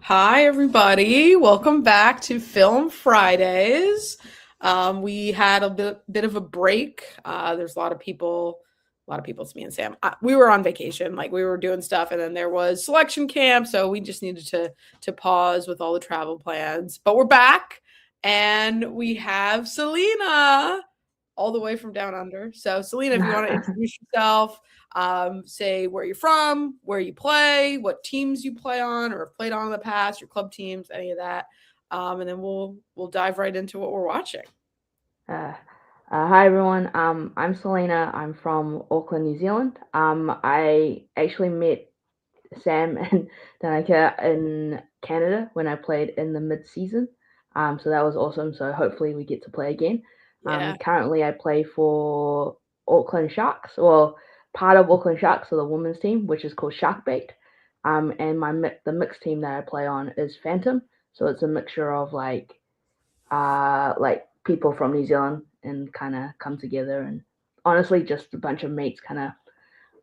Hi, everybody. Welcome back to Film Fridays. We had a bit of a break. There's a lot of people, it's me and Sam. We were on vacation, like we were doing stuff, and then there was selection camp, so we just needed to pause with all the travel plans. But we're back, and we have Celena all the way from down under. So, Celena, if you want to introduce yourself, say where you're from, where you play, what teams you play on or have played on in the past, your club teams, any of that, and then we'll dive right into what we're watching. Uh, Hi everyone. I'm Celena. I'm from Auckland, New Zealand. I actually met Sam and Danica in Canada when I played in the mid-season. So that was awesome. So hopefully we get to play again. Yeah, Currently I play for Auckland Sharks, well, part of Auckland Sharks, so the women's team, which is called Sharkbait. And the mixed team that I play on is Phantom. So it's a mixture of like people from New Zealand and kind of come together and honestly just a bunch of mates kind of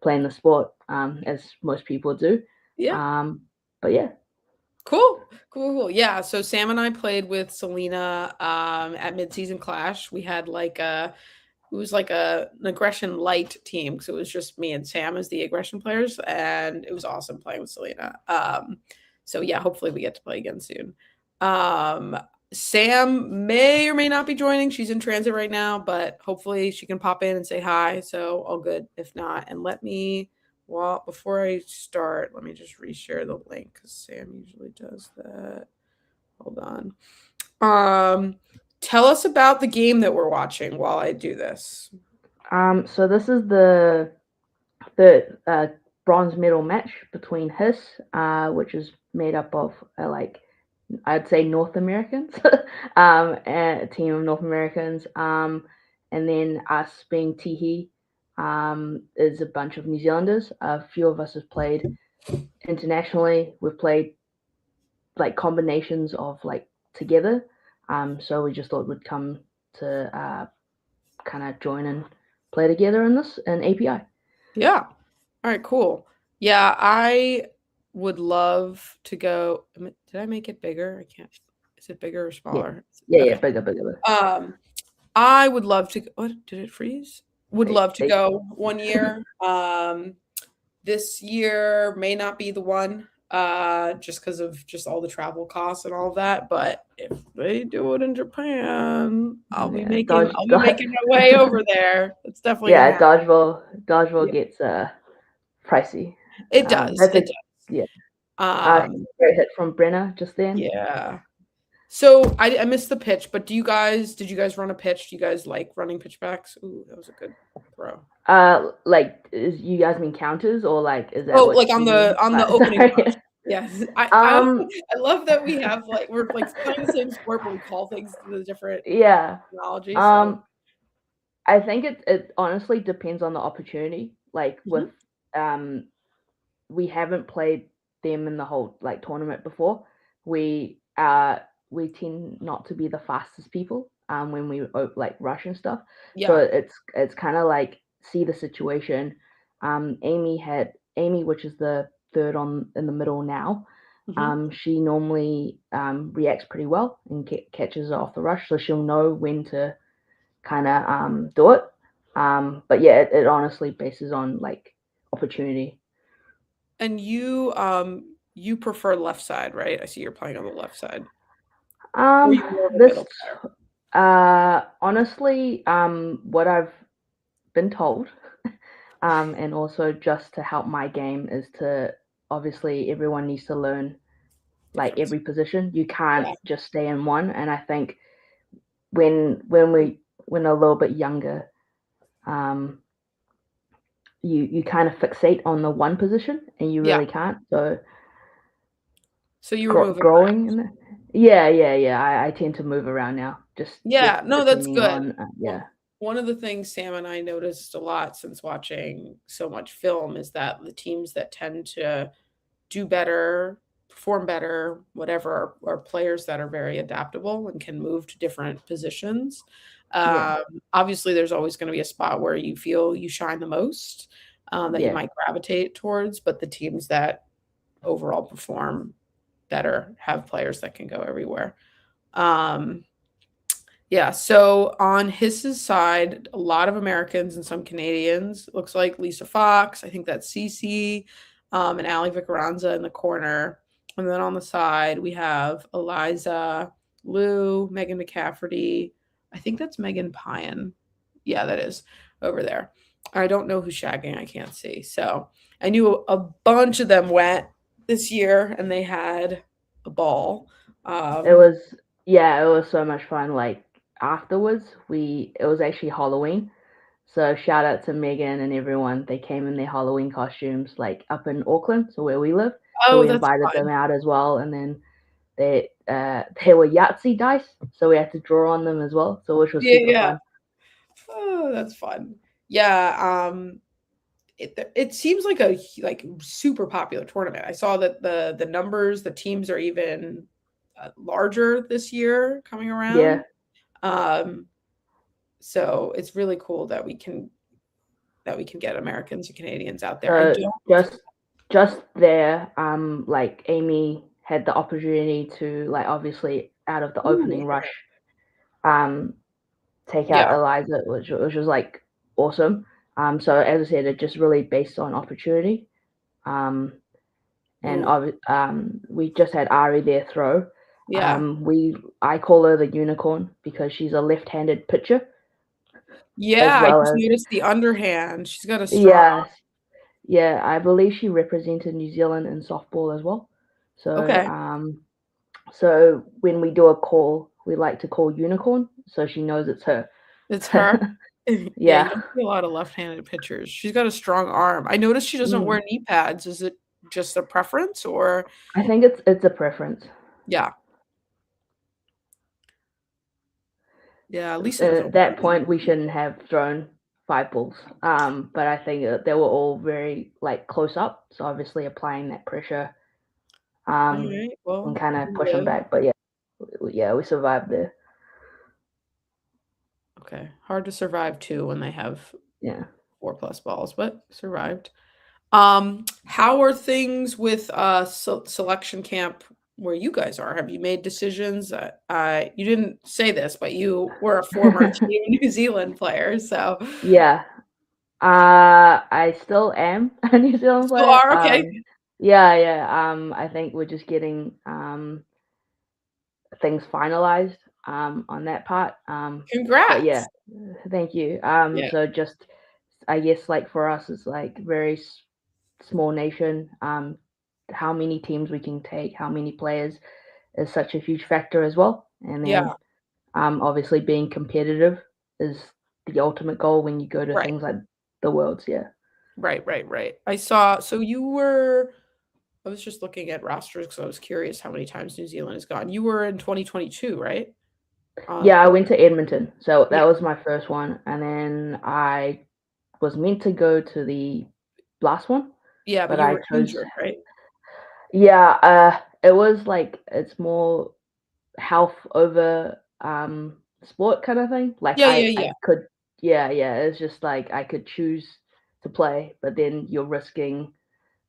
playing the sport as most people do. yeah. Um, but yeah, Cool. Yeah. So Sam and I played with Selena at Midseason Clash. We had it was like an aggression light team because it was just me and Sam as the aggression players, and it was awesome playing with Selena. So yeah, hopefully we get to play again soon. Um, Sam may or may not be joining. She's in transit right now, but hopefully she can pop in and say hi. So all good. If not, and well, before I start, let me just reshare the link because Sam usually does that. Hold on. Um, Tell us about the game that we're watching while I do this. so this is the bronze medal match between which is made up of I'd say North Americans, a team of North Americans, and then us being Tihi, is a bunch of New Zealanders. A few of us have played internationally. We've played like combinations of like together. So we just thought we'd come to kind of join and play together in this in API. Yeah. All right, cool. Yeah, I would love to go. Did I make it bigger? I can't. Is it bigger or Yeah, smaller? yeah, Okay. bigger. Um, I would love to. What did it freeze? Would love to They, go one year. This year may not be the one, just because of just all the travel costs and all of that. But if they do it in Japan, yeah, I'll be making my way over there. It's definitely gonna yeah, happen. dodgeball Yeah, gets pricey. it does. That's It a does. yeah, Um, great hit from Brenner just then. yeah. So I missed the pitch, but did you guys run a pitch? Do you guys like running pitchbacks? Ooh, that was a good throw. Like, is you guys mean counters or like is that Oh, what like on you mean? the opening Sorry. rush. Yes. um, I love that we have like we're like playing the same sport, but we call things the different yeah. terminology. So Um, I think it honestly depends on the opportunity. Like with mhm. um, we haven't played them in the whole like tournament before. We uh we tend not to be the fastest people when we like rush and stuff. So Yeah. it's kind of like see the situation. Amy, which is the third on in the middle now. Mhm. She normally reacts pretty well and catches it off the rush, so she'll know when to kind of do it. But yeah, it honestly bases on like opportunity. And you prefer left side, right? I see you're playing on the left side. Or are Um, you more of a this middle player? honestly, what I've been told, and also just to help my game is to obviously everyone needs to learn like Difference. every position. You can't Yeah. just stay in one. And I think when a little bit younger, um, you kind of fixate on the one position and you Yeah. really can't. So So you were moving growing around. in the, yeah. I tend to move around now, just Yeah, no, that's depending good. on Well, yeah. one of the things Sam and I noticed a lot since watching so much film is that the teams that tend to do better, perform better, whatever, are players that are very adaptable and can move to different positions. Yeah, Obviously, there's always going to be a spot where you feel you shine the most, that you yeah, might gravitate towards, but the teams that overall perform better have players that can go everywhere. Um, yeah, so on his side, a lot of Americans and some Canadians. Looks like Lisa Fox, I think that's Cece, and Ali Vicaranza in the corner. And then on the side, we have Eliza, Lou, Megan McCafferty. I think that's Megan Pyan. Yeah, that is over there. I don't know who's shagging, I can't see. So I knew a bunch of them went this year and they had a ball. It Um, was yeah, it was so much fun. Like afterwards, it was actually Halloween. So shout out to Megan and everyone. They came in their Halloween costumes, like up in Auckland, so where we live. So oh, we that's invited them fun. out as well, and then they were Yahtzee dice, so we had to draw on them as well. So which was Yeah, super yeah. fun. Oh, that's fun. Yeah, it seems like a like super popular tournament. I saw that the numbers, the teams are even larger this year coming around. Yeah. Um, so it's really cool that we can get Americans and Canadians out there. I So don't. just there, like Amy had the opportunity to like obviously out of the Ooh, opening rush, um, take out yeah, Eliza, which was like awesome. So as I said, it just really based on opportunity. Um, and ooh, we just had Ari there throw. yeah, I call her the unicorn because she's a left-handed pitcher as yeah. I well just as noticed the underhand. She's got a strong. yeah, yeah. I believe she represented New Zealand in softball as well. So Okay, so when we do a call, we like to call unicorn so she knows it's her. it's her. Yeah, you Yeah. don't see a lot of left-handed pitchers. She's got a strong arm. I noticed she doesn't Mm. wear knee pads. Is it just a preference or I think it's a preference. yeah. Yeah, Lisa doesn't At wear that knee point, we shouldn't have thrown 5 balls. But I think they were all very like close up, so obviously applying that pressure um, Alright, and well, kind of you push them live. back. But yeah, yeah, we survived there. Okay, hard to survive too when they have Yeah. 4 plus balls, but survived. How are things with, selection camp where you guys are? Have you made decisions? You didn't say this, but you were a former Team New Zealand player, so Yeah. I still am a New Zealand still player. are? Okay. Yeah, yeah. I think we're just getting things finalized on that part. But yeah, Congrats. thank you. Yeah, So just I guess like for us, it's like very small nation. How many teams we can take, how many players is such a huge factor as well. And yeah, then obviously being competitive is the ultimate goal when you go to right. things like the worlds. Yeah. Right, right, right. I saw so you were I was just looking at rosters because I was curious how many times New Zealand has gone. You were in 2022, right? Yeah, I Or went to Edmonton. So yeah, that was my first one. And then I was meant to go to the last one, yeah, but but you I were chose injured, right? yeah, it was like it's more health over sport kind of thing. Like Yeah, yeah, I yeah. could yeah, yeah, it's just like I could choose to play, but then you're risking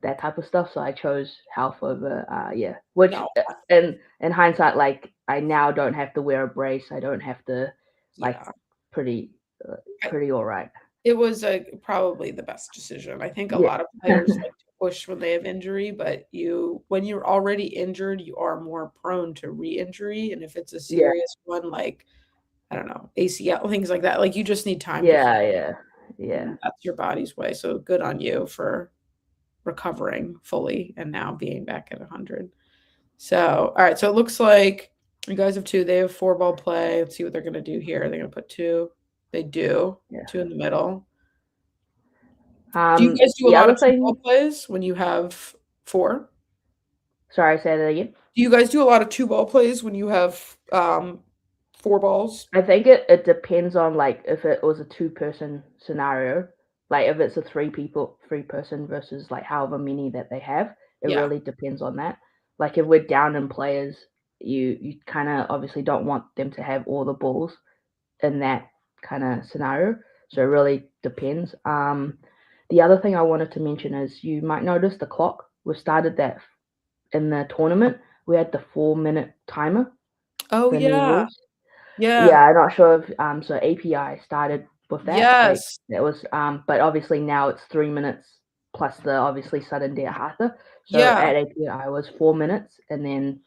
that type of stuff. So I chose health over yeah. Which No, in hindsight, like I now don't have to wear a brace. I don't have to like yeah. pretty uh, I, pretty all right. it was probably the best decision. I think a Yeah. lot of players like to push when they have injury, but when you're already injured, you are more prone to re-injury. And if it's a Yeah. serious one, like I don't know, ACL, things like that, like you just need time to heal. Yeah, yeah. Yeah. And that's your body's way. So good on you for recovering fully and now being back at 100. So, all right. So it looks like you guys have two. They have four ball play. Let's see what they're going to do here. They're going to put two. They do. Yeah. Two in the middle. Do you guys do a The lot other of two ball thing plays when you have four? sorry, say that again. Do you guys do a lot of two ball plays when you have four balls? I think it depends on like if it was a two-person scenario, like if it's a three-person versus like however many that they have, it Yeah. really depends on that. Like if we're down in players, you kind of obviously don't want them to have all the balls in that kind of scenario. So it really depends. The other thing I wanted to mention is you might notice the clock. We started that in the tournament, we had the 4-minute timer, Oh, the new yeah. rules. Yeah, Yeah. I'm not sure if so API started with that, like Yes. that was but obviously now it's 3 minutes plus the obviously sudden death after. So Yeah. at API was 4 minutes and then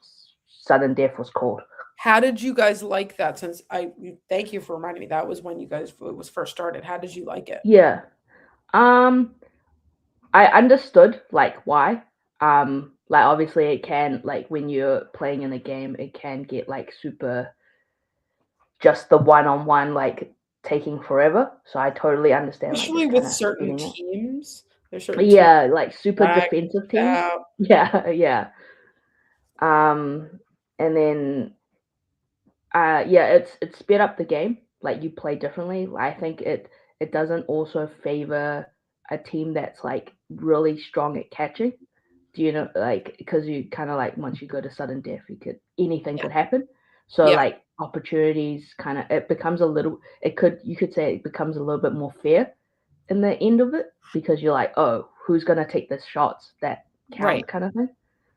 sudden death was called. How did you guys like that since thank you for reminding me, that was when you guys it was first started. How did you like it? Yeah. Um I understood like why. Like obviously it can like when you're playing in a game it can get like super just the one-on-one like taking forever. So I totally understand like Especially just with kind of certain getting it. teams. There's certain teams Yeah, like super that defensive teams. out. Yeah, yeah. Um, and then yeah, it's sped up the game. Like you play differently. I think it doesn't also favor a team that's like really strong at catching. Do you know like because you kind of like once you go to sudden death, you could anything Yeah. could happen. So Yeah. like opportunities kind of it becomes a little it could you could say it becomes a little bit more fair in the end of it because you're like, oh, who's gonna take the shots that Right. count kind of thing.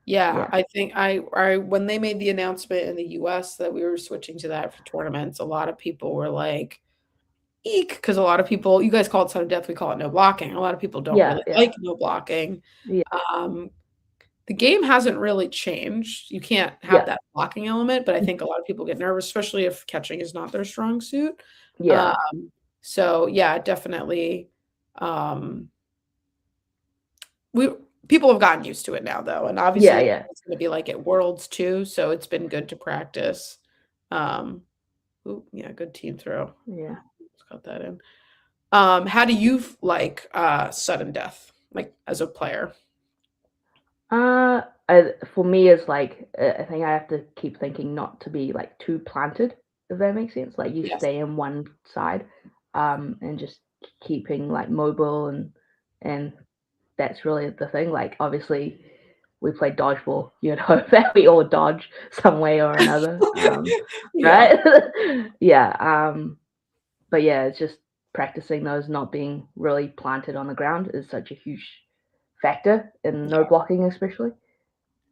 Yeah, Yeah, I think I when they made the announcement in the US that we were switching to that for tournaments, a lot of people were like, "Eek," because a lot of people you guys call it sudden death, we call it no blocking. A lot of people don't yeah, really yeah, like no blocking. yeah, Um, the game hasn't really changed. You can't have yeah, that blocking element, but I think a lot of people get nervous, especially if catching is not their strong suit. yeah, Um, so yeah, definitely, um we people have gotten used to it now though, and yeah, obviously yeah, it's gonna be like at Worlds too, so it's been good to practice. Um, ooh, yeah, good team throw. yeah. Let's got that in. How do you like sudden death, like as a player? For me, it's like I think I have to keep thinking not to be like too planted, if that makes sense. Like you Yes. stay in one side, and just keeping like mobile and that's really the thing. Like obviously, we play dodgeball. You'd hope that we all dodge some way or another, Yeah, right? Yeah. But yeah, it's just practicing those not being really planted on the ground is such a huge factor in no yeah. blocking, especially.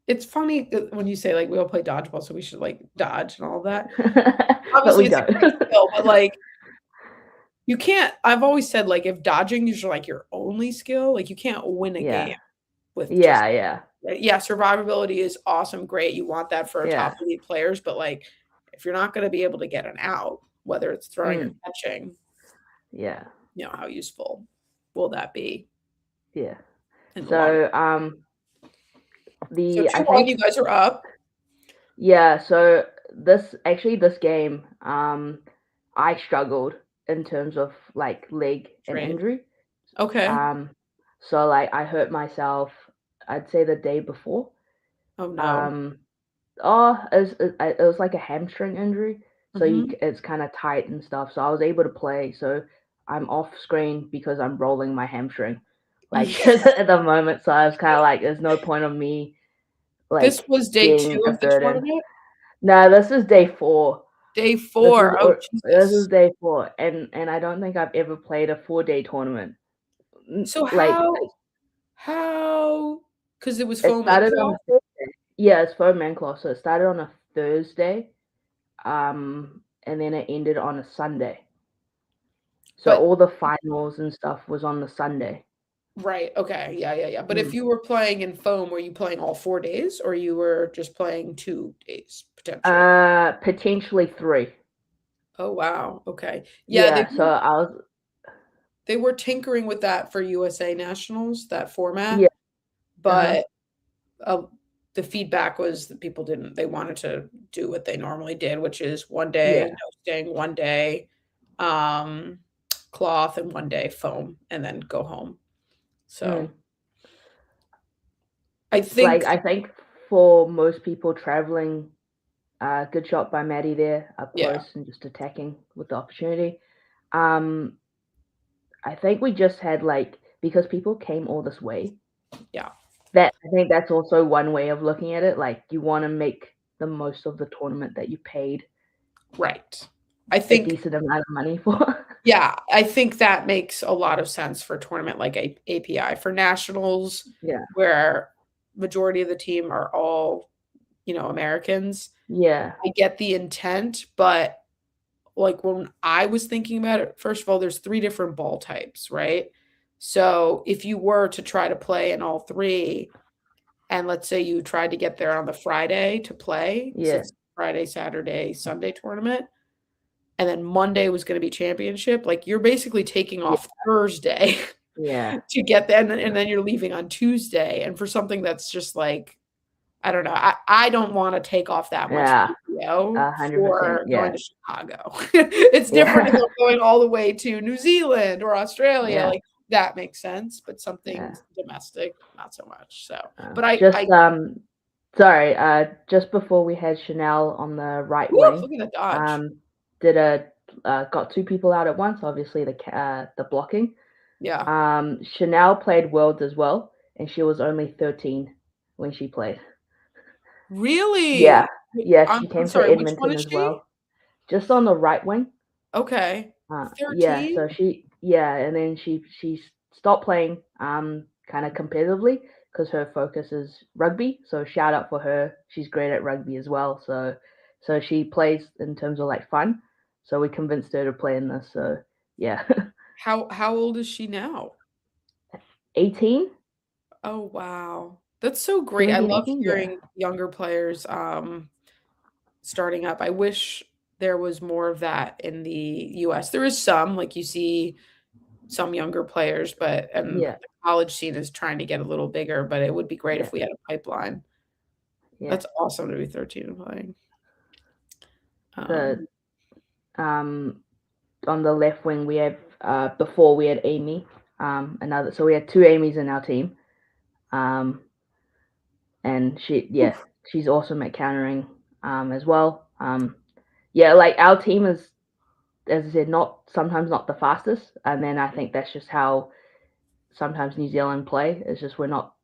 It's funny that when you say, like, we all play dodgeball, so we should, like, dodge and all of that. But Obviously, we it's a don't. great skill, but, like, you can't I've always said, like, if dodging is, like, your only skill, like, you can't win a game Yeah. with just Yeah, yeah, right, yeah, survivability is awesome, great, you want that for top yeah, elite players, but, like, if you're not gonna be able to get an out, whether it's throwing or mm, catching, yeah, how useful will that be yeah. in the long So, So the I 2-1, you think guys are up. yeah, so this game, I struggled in terms of, like, leg and Trade. injury. Okay. Um, so, like, I hurt myself, I'd say the day before. Oh, no. Um, oh, it was like a hamstring injury, so Mhm. it's kinda tight and stuff, so I was able to play, so I'm off screen because I'm rolling my hamstring, like, at the moment, so I was kinda like, "There's no point of me, This like, was day getting 2 a of the third in." tournament? No, this is day 4. Day This 4, is oh, this is Jesus. day 4, and I don't think I've ever played a 4-day tournament. So Like, how? Because it was it foam and started on a cloth? Thursday. Yeah, it's for Mancloth, so it started on a Thursday, and then it ended on a Sunday. So But all the finals and stuff was on the Sunday. right, okay, yeah, yeah, yeah, but if Mm. you were playing in foam, were you playing all 4 days, or you were just playing 2 days, potentially? Potentially 3. Oh, wow, okay. Yeah, Yeah, so I was they were tinkering with that for USA Nationals, that yeah, format, uh-huh. but, uh, the feedback was that people didn't they wanted to do what they normally did, which is 1 day, Yeah. no sting, 1 day, um, cloth, and 1 day foam, and then go home. Mm. So, I think Like, I think for most people traveling, good shot by Maddie there, up yeah, close and just attacking with the opportunity. Um, I think we just had, like because people came all this way, yeah, that I think that's also one way of looking at it, like, you wanna make the most of the tournament that you paid right. I a think decent amount of money for. yeah, I think that makes a lot of sense for a tournament like a API. For nationals, Yeah. where majority of the team are all Americans. Yeah. I get the intent, but like when I was thinking about it, first of all, there's three different ball types, right? So if you were to try to play in all three, and let's say you tried to get there on the Friday to play, because Yeah. it's Friday, Saturday, Sunday tournament, and then Monday was going to be championship, like you're basically taking Yeah. off Thursday Yeah. to get there, and then you're leaving on Tuesday. And for something that's just like, I don't know, I don't want to take off that much Yeah. PTO 100%. for going Yeah. to Chicago. It's different if Yeah. I'm going all the way to New Zealand or Australia, Yeah. like that makes sense, but something Yeah. domestic, not so much. So, Uh, but I just sorry, just before we had Chanel on the right woo, wing, look at that dodge. um, did a got two people out at once. Obviously, the blocking. Yeah. Chanel played Worlds as well, and she was only 13 when she played. Yeah, Really? yeah, she I'm came to sorry, which one Edmonton is as she? well, just on the right wing. Okay. Yeah, 13? so yeah, and then she stopped playing kind of competitively because her focus is rugby. So shout out for her. She's great at rugby as well. So she plays in terms of like fun. So we convinced her to play in this. So yeah, How old is she now? 18, Oh, wow. That's so great. I 17, love 18. Yeah, hearing younger players, starting up. I wish there was more of that in the US. There is some, like you see some younger players, but and yeah, the college scene is trying to get a little bigger, but it would be great yeah, if we had a pipeline. yeah. That's awesome to be 13 and playing. The Um, um on the left wing we have before we had Amy, another. So we had two Amy's in our team. Um, and oof, she's awesome at countering as well. Yeah, like our team is, as I said, not sometimes not the fastest, and then I think that's just how sometimes New Zealand play. It's just we're not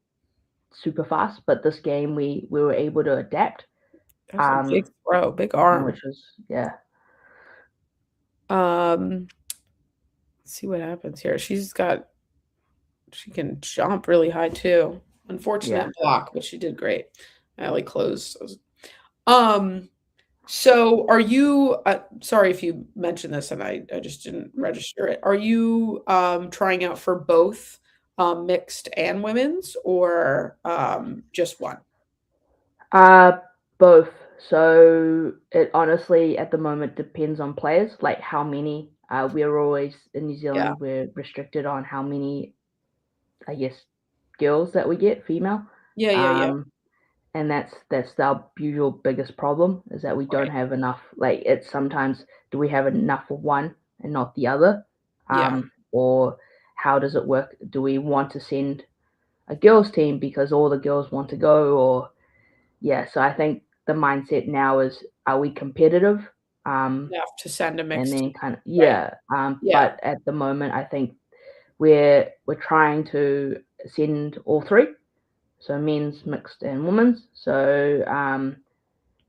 super fast, but this game we were able to adapt, that was a big um, throw, big arm. which was yeah, Let's see what happens here. She can jump really high too. yeah. Unfortunate block, but she did great. Alley closed. Um, so are you, sorry if you mentioned this and I just didn't register it. Are you trying out for both mixed and women's, or just one? Uh, both. So it honestly at the moment depends on players, like how many. We're always in New Yeah. Zealand. We're restricted on how many, I guess, girls that we get, female. Yeah, yeah, yeah. Um, and that's our usual biggest problem is that we don't Right. have enough. Like it's sometimes, do we have enough for one and not the other? Yeah. Or how does it work? Do we want to send a girls team because all the girls want to go, or yeah? So I think the mindset now is, are we competitive? Um, Enough to send a and mixed, then kind of right? yeah. Yeah. But at the moment, I think we're trying to send all three, so men's, mixed, and women's. So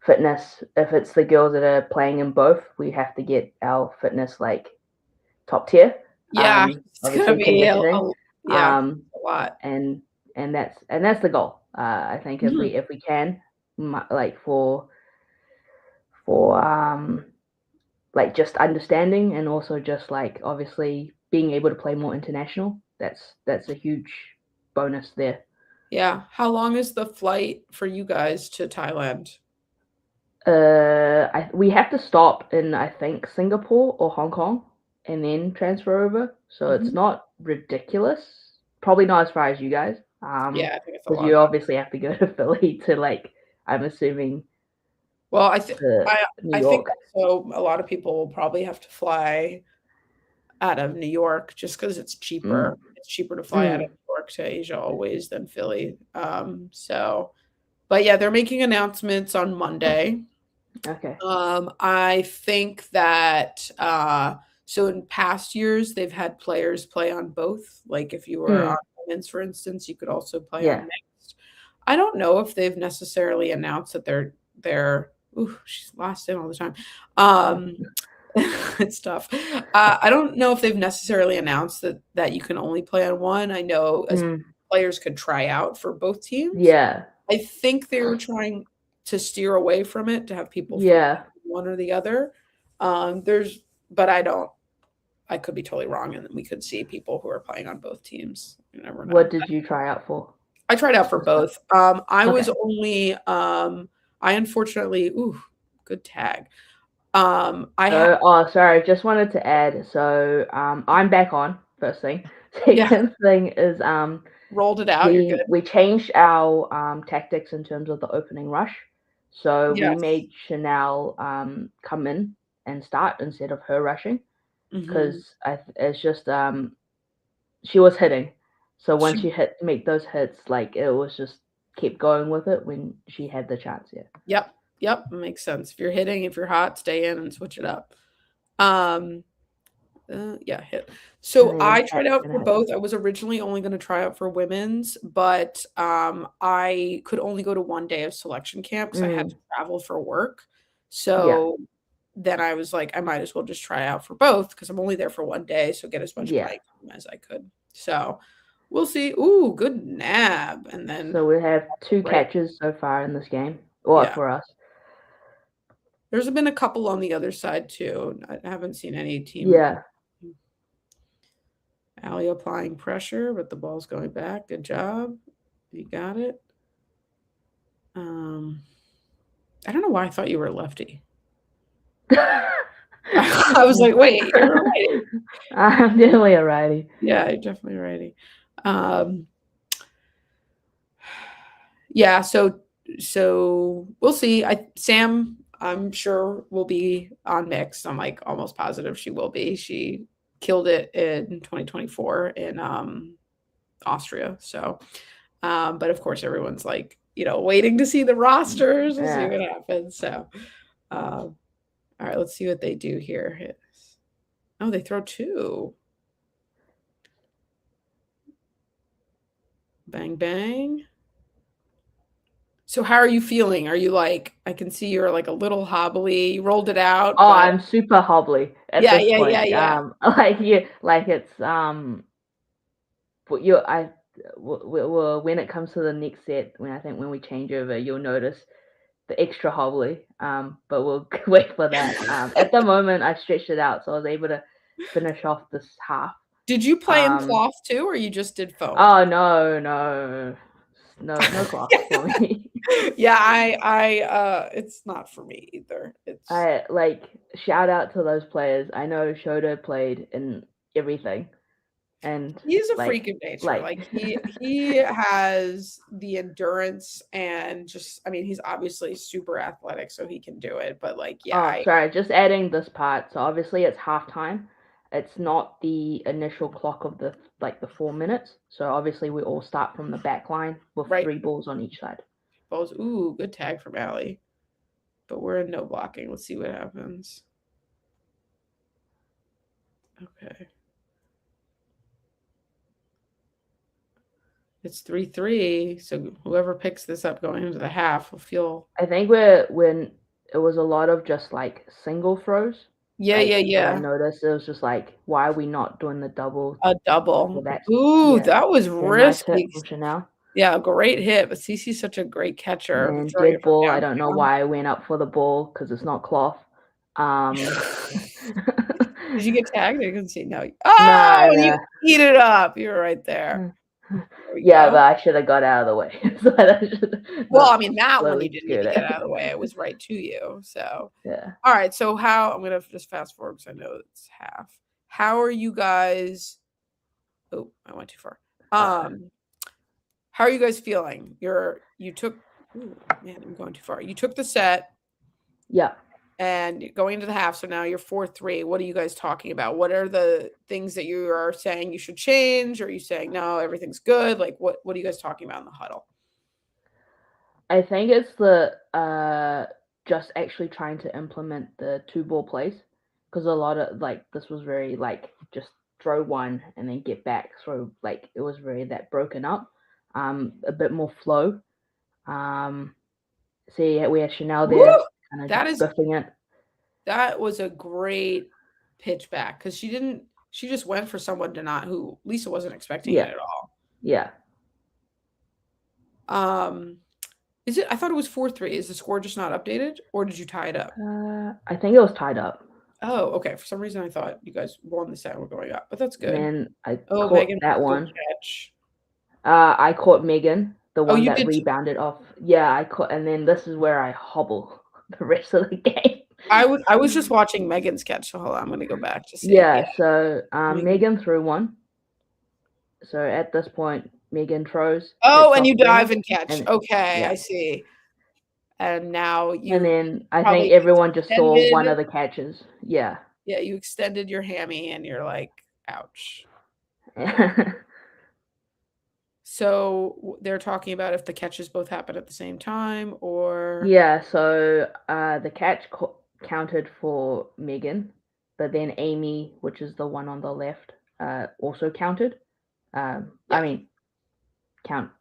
fitness, if it's the girls that are playing in both, we have to get our fitness like top tier. Yeah, it's gonna Obviously be conditioning, yeah, um, a lot. and that's the goal. I think Mhm. if we can, like for like just understanding and also just like obviously being able to play more international. That's a huge bonus there. Yeah. How long is the flight for you guys to Thailand? We have to stop in I think Singapore or Hong Kong and then transfer over. So it's Mhm. not ridiculous. Probably not as far as you guys. Yeah, I think it's a Because lot. you obviously have to go to Philly to like I'm assuming Well, to I New I think York. also a lot of people will probably have to fly out of New York just because it's cheaper. Mm, It's cheaper to fly out of mm, New York to Asia always than Philly. So but yeah, they're making announcements on Monday. okay. I think that so in past years they've had players play on both. Like if you were on Mm, women's, for instance, you could also play on yeah. mixed. I don't know if they've necessarily announced that they're ooh, she's lost in all the time. Um it's tough. I don't know if they've necessarily announced that you can only play on one. I know as Mm, players could try out for both teams. yeah. I think they were trying. to steer away from it, to have people focus Yeah. on one or the other. There's but I don't I could be totally wrong, and we could see people who are playing on both teams. You never What know. did you try out for I tried out for this time? both. I was Okay. only I unfortunately ooh, good tag. I had So, oh, sorry, just wanted to add. So, I'm back on. First thing. yeah, Second thing is, rolled it out. You're we good. we changed our tactics in terms of the opening rush. So we Yes. made Chanel come in and start instead of her rushing Mhm. because it's just she was hitting. So once She she hit make those hits, like it was just keep going with it when she had the chance. Yeah. yep, yep, makes sense. If you're hitting, if you're hot, stay in and switch it up. Um, yeah, hit. And So then I that's tried out gonna for happen. both. I was originally only going to try out for women's, but I could only go to 1 day of selection camp because I had to Mm, travel for work. yeah. So then I was like, I might as well just try out for both because I'm only there for 1 day, so get as much Yeah. playing time as I could. So we'll see. Ooh, good nab, and then So we have two right, catches so far in this game. Or yeah. for us. There's been a couple on the other side too. I haven't seen any team. Yeah. Allie applying pressure, but the ball's going back. Good job. You got it. Um, I don't know why I thought you were a lefty. I was like, wait, you're a righty. I'm definitely a righty. Yeah, you're definitely a righty. Um, yeah, so we'll see. Sam, I'm sure will be on mixed. I'm like almost positive she will be. She killed it in 2024 in Austria. So but of course everyone's like, waiting to see the rosters. We'll see Yeah. what happens. So all right, let's see what they do here. Oh, they throw two. Bang bang. So how are you feeling? Are you like I can see you're like a little hobbly. You rolled it out, Oh, but I'm super hobbly at yeah, this yeah, yeah, point. yeah. Like you, like it's but you, when it comes to the next set, when I think when we change over, you'll notice the extra hobbly. But we'll wait for that. At the moment, I stretched it out, so I was able to finish off this half. Did you play in Um, cloth too, or you just did foam? oh no, no, no cloth for me. Yeah, it's not for me either. It's I like shout out to those players. I know Shota played in everything, and He's a like freak of nature. like Like he has the endurance and just I mean, he's obviously super athletic, so he can do it. But like, yeah, oh sorry, just adding this part. So obviously it's halftime. It's not the initial clock of the 4 minutes. So obviously we all start from the back line with right. three balls on each side. Balls. Ooh, good tag from Allie. But we're in no blocking. Let's see what happens. Okay. It's 3-3. So whoever picks this up going into the half will feel I think when it was a lot of just like single throws. yeah, yeah, Like when I yeah. noticed it was just like, why are we not doing the double A for double. that? Ooh, Yeah. that was Yeah, nice hit risky. from Chanel. Yeah, great hit. But Cece's such a great And catcher, then throwing dead it from ball, I don't know downtown. why I went up for the ball because it's not cloth. Um, Did you get tagged? I couldn't see. No. nah, Oh, you nah. eat it up. You were right there. There we Yeah, but go. I should have got out of the way. So I should Well, not I mean, that one you slowly didn't need scoot to get it. out of the way. It was right to you. So, Yeah. all right. So, how I'm going to just fast forward because I know it's half. How are you guys? Oh, I went too far. Uh, How are you guys feeling? You took, ooh, man, I'm going too far. You took the set yeah. and going into the half. So now you're 4-3. What are you guys talking about? What are the things that you are saying you should change? Or are you saying, no, everything's good? Like, what are you guys talking about in the huddle? I think it's the just actually trying to implement the two ball plays because a lot of like this was very like just throw one and then get back. So like it was very that broken up. A bit more flow. Um, See, we had Chanel Woo! there, kind of That just is buffing it. that was a great pitch back because she just went for someone to not who Lisa wasn't expecting it Yeah, at all. yeah. Um Is it? I thought it was 4-3. Is the score just not updated, or did you tie it up? I think it was tied up. Oh, okay. For some reason, I thought you guys won the set and were going up, but that's And good. then I Oh, caught Megan that missed her one. catch. I caught Megan, the Oh, one you that did too. rebounded off. Yeah, I caught, and then this is where I hobble the rest of the game. I was just watching Megan's catch, so hold on, I'm gonna go back to see. Yeah, Yeah, so Megan. Megan threw one. So at this point, Megan throws, Oh, hits and off you dive Serena, and catch. and Okay, yeah. I see. And now And you then I think probably everyone just saw one extended. of the catches. Yeah. Yeah, you extended your hammy, and you're like, ouch. So they're talking about if the catches both happen at the same time, or Yeah, so the catch counted for Megan, but then Amy, which is the one on the left, also counted. I yeah, mean,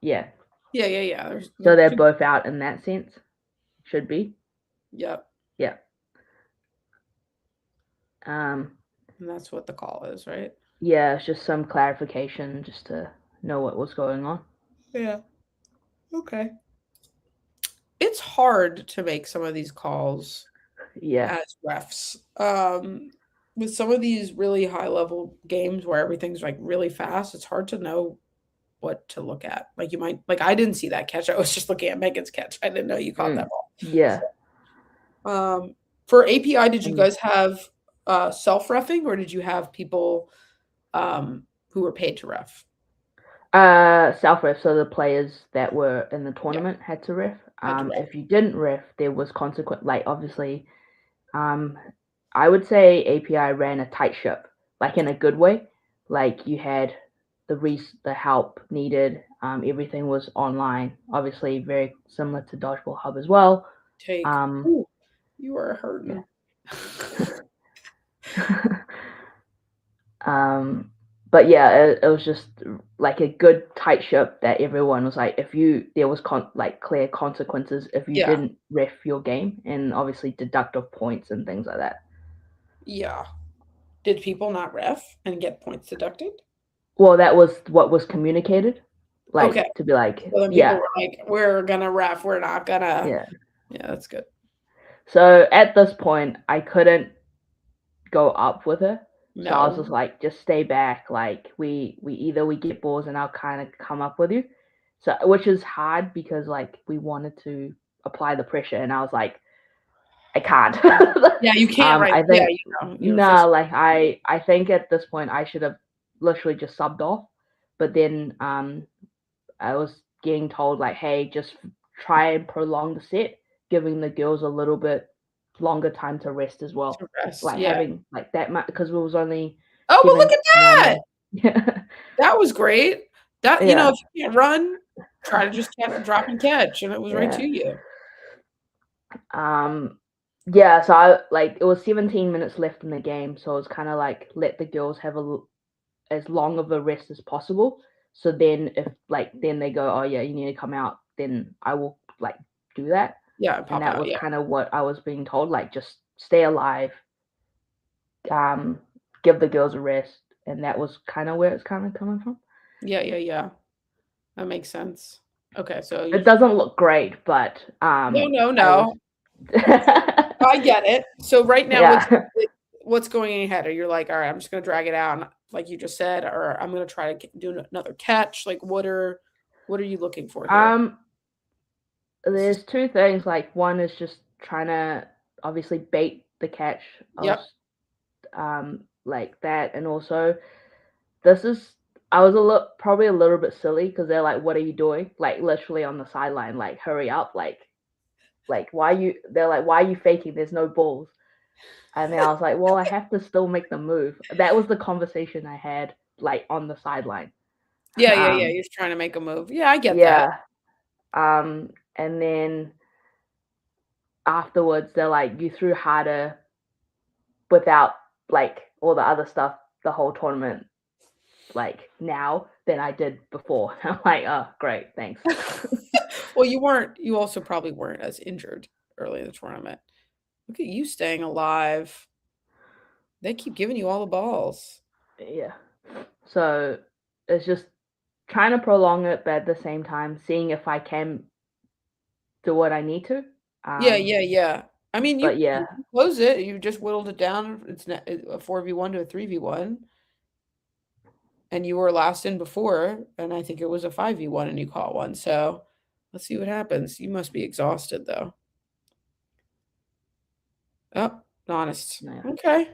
yeah. yeah, yeah, yeah. So There's they're two. both out in that sense. Should be. Yep, Yeah. Um, and that's what the call is, right? yeah, it's just some clarification just to know what was going on. Yeah. Okay. It's hard to make some of these calls Yeah. as refs. With some of these really high level games where everything's like really fast, it's hard to know what to look at. Like you might like I didn't see that catch. I was just looking at Megan's catch. I didn't know you caught that Mm, ball. yeah. For API, did you And guys have self-reffing or did you have people who were paid to ref? self ref, so the players that were in the Yeah, tournament had to ref. had to ref. If you didn't ref, there was consequent. Like obviously, um, I would say API ran a tight ship, like in a good way. Like you had the help needed. Everything was online. Obviously, very similar to Dodgeball Hub as well. Take. Um, Ooh, you are yeah. hurting. um, but yeah, it was just like a good tight ship that everyone was like, if you there was like clear consequences if you Yeah, didn't ref your game, and obviously deductive points and things like that. yeah. Did people not ref and get points deducted? Well, that was what was communicated, Okay. like to be like, So then people yeah, were like, "We're gonna ref. We're not gonna." yeah. Yeah, that's good. So at this point, I couldn't go up with her. So I was just No. like, just stay back. Like we either we get balls and I'll kind of come up with you. So which is hard because like we wanted to apply the pressure and I was like, I can't. Yeah, you can't write. I Yeah, think you're no, frustrated. like I think at this point I should have literally just subbed off. But then I was getting told like, hey, just try and prolong the set, giving the girls a little bit longer time to rest as well. To rest. Like Yeah. having like that much because it was only Oh, but look at 7 that. minutes. Yeah. That was great. That Yeah. if you can't run, try to just drop and catch, and it was right to Yeah. you. Um yeah, so I like it was 17 minutes left in the game, so it was kind of like let the girls have as long of a rest as possible. So then if like then they go, oh yeah, you need to come out, then I will like do that. Yeah, And pop that out. was Yeah. kind of what I was being told, like just stay alive, um, give the girls a rest, and that was kind of where it's kind of coming from. Yeah, yeah, yeah. That makes sense. Okay, so It you doesn't look great, but no, no, I was no. I get it. So right now, yeah. what's going ahead? Are you like, all right, I'm just gonna drag it out, like you just said, or I'm gonna try to do another catch? Like, what are you looking for here? Um, there's two things. Like one is just trying to obviously bait the catch. I Yep. was like that, and also this is I was a little probably a little bit silly because they're like, "What are you doing?" Like literally on the sideline, like, "Hurry up!" Like why you? They're like, "Why are you faking? There's no balls." And then I was like, "Well, I have to still make the move." That was the conversation I had like on the sideline. Yeah, yeah, yeah. Um, You're trying to make a move. Yeah, I get that. yeah. And then afterwards, they're like, "You threw harder without like all the other stuff the whole tournament like now than I did before." I'm like, "Oh, great, thanks." Well, you weren't. You also probably weren't as injured early in the tournament. Look at you staying alive. They keep giving you all the balls. Yeah. So it's just trying to prolong it, but at the same time, seeing if I can do what I need to. Yeah, Um, yeah, yeah. I mean, but you yeah, can close it. You just whittled it down. It's a 4v1 to a 3v1, and you were last in before, and I think it was a 5v1 and you caught one. So let's see what happens. You must be exhausted though. Oh, honest. yeah, Okay.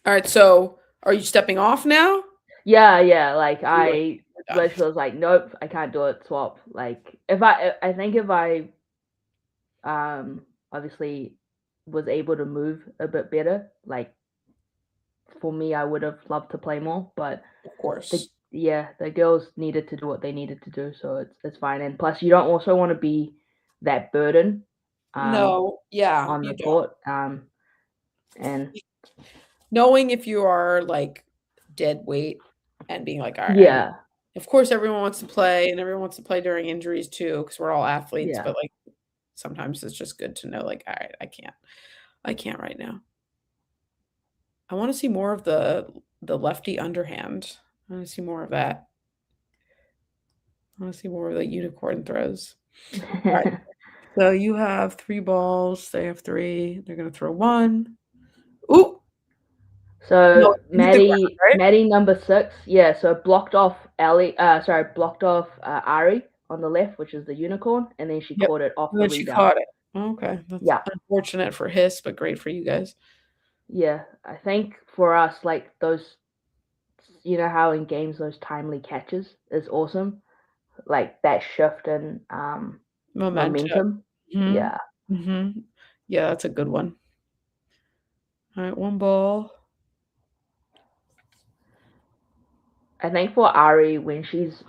All right. So are you stepping off now? yeah. Like You are. I You're done. literally was like, nope, I can't do it. Swap. Like I think if I um obviously was able to move a bit better, like for me, I would have loved to play more, but Of course. the girls needed to do what they needed to do, so it's fine. And plus, you don't also want to be that burden um, No. Yeah, on the you don't. court. And Knowing if you are like dead weight and being like, all right, yeah, of course, everyone wants to play and everyone wants to play during injuries too, because we're all athletes, yeah. but like sometimes it's just good to know, like, all right, I can't right now. I want to see more of the lefty underhand. I want to see more of that. I want to see more of the unicorn throws. All right. So you have three balls. They have three. They're gonna throw one. Ooh, no, So it hit the ground, right? Maddie number 6, yeah. So blocked off Ali. Sorry, blocked off Ari on the left, which is the unicorn, and then she Yep. caught it off And the then she rebound. caught it. Okay, that's Yeah, unfortunate for Hiss, but great for you guys. yeah. I think for us, like those, you know how in games those timely catches is awesome. Like that shift in Momentum. momentum. Mhm. Yeah, Mhm. Yeah, that's a good one. All right, one ball. I think for Ari when she's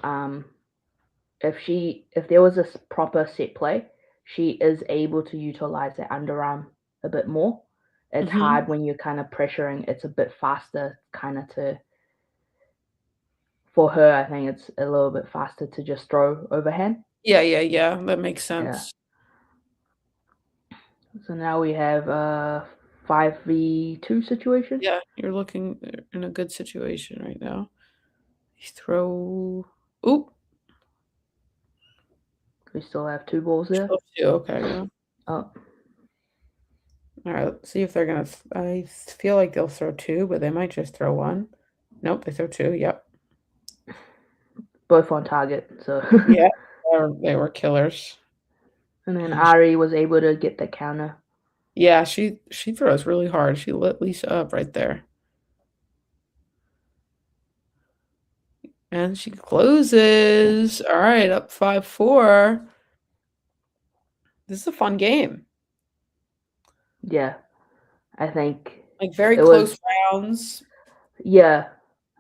if there was a proper set play, she is able to utilize that underarm a bit more. It's Mhm. hard when you're kind of pressuring. It's a bit faster, kind of to for her. I think it's a little bit faster to just throw overhand. Yeah, yeah, yeah, that makes Yeah. sense. So now we have a 5v2 situation. Yeah, you're looking in a good situation right now. You throw. Oop. We still have 2 balls there. Still two. Okay, yeah. Oh, All right, let's see if they're gonna. I feel like they'll throw two, but they might just throw one. Nope, they throw two. Yep. both on target. So, Yeah, they were killers. and then And sh Ari was able to get the counter. yeah, she throws really hard. She lit Lisa up right there, and she closes. All right, up 5-4. This is a fun game. Yeah, I think Like very it was. close rounds. Yeah,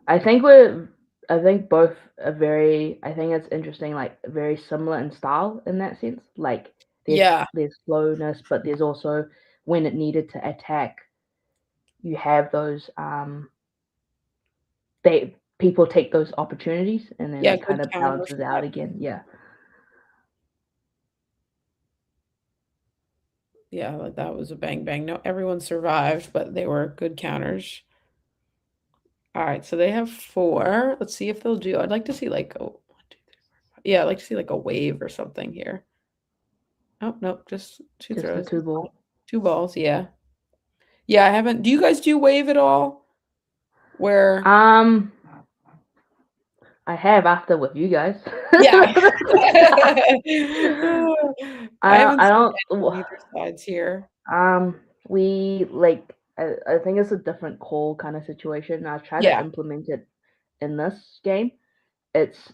I think we're. I think both are very. I think it's interesting. Like very similar in style in that sense. Like Yeah, there's slowness, but there's also when it needed to attack, you have those. They people take those opportunities, and then yeah, it good kind of counters. balances out again. Yeah, Yeah, like that was a bang bang. No, everyone survived, but they were good counters. All right, so they have four. Let's see if they'll do. I'd like to see like a one, two, three, four, five. Yeah, I'd like to see like a wave or something here. Oh, nope, just two just the throws. two ball. Two balls, yeah. Yeah, I haven't. Do you guys do wave at all? Where Um, I have after with you guys. yeah. I haven't I seen don't. any on either sides here. We like. I think it's a different call kind of situation. I try to Yeah. implement it in this game. It's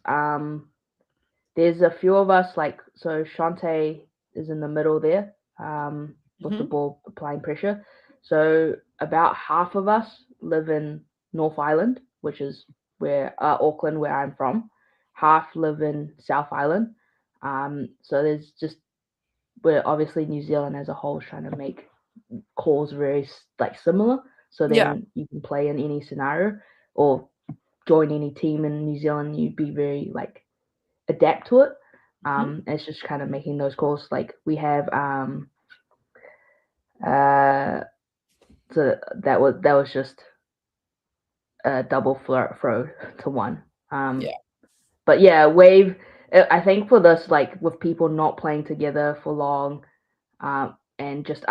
there's a few of us like so. Shantae is in the middle there, with the Mhm. ball applying pressure. So about half of us live in North Island, which is where Auckland, where I'm from. Half live in South Island. So there's just we're obviously New Zealand as a whole is trying to make calls very like similar. So Yeah. then you can play in any scenario or join any team in New Zealand. You'd be very like adapt to it. Mhm. It's just kind of making those calls. Like we have uh so that was just a double throw to one. Yeah. But yeah, wave. I think for this, like with people not playing together for long, and just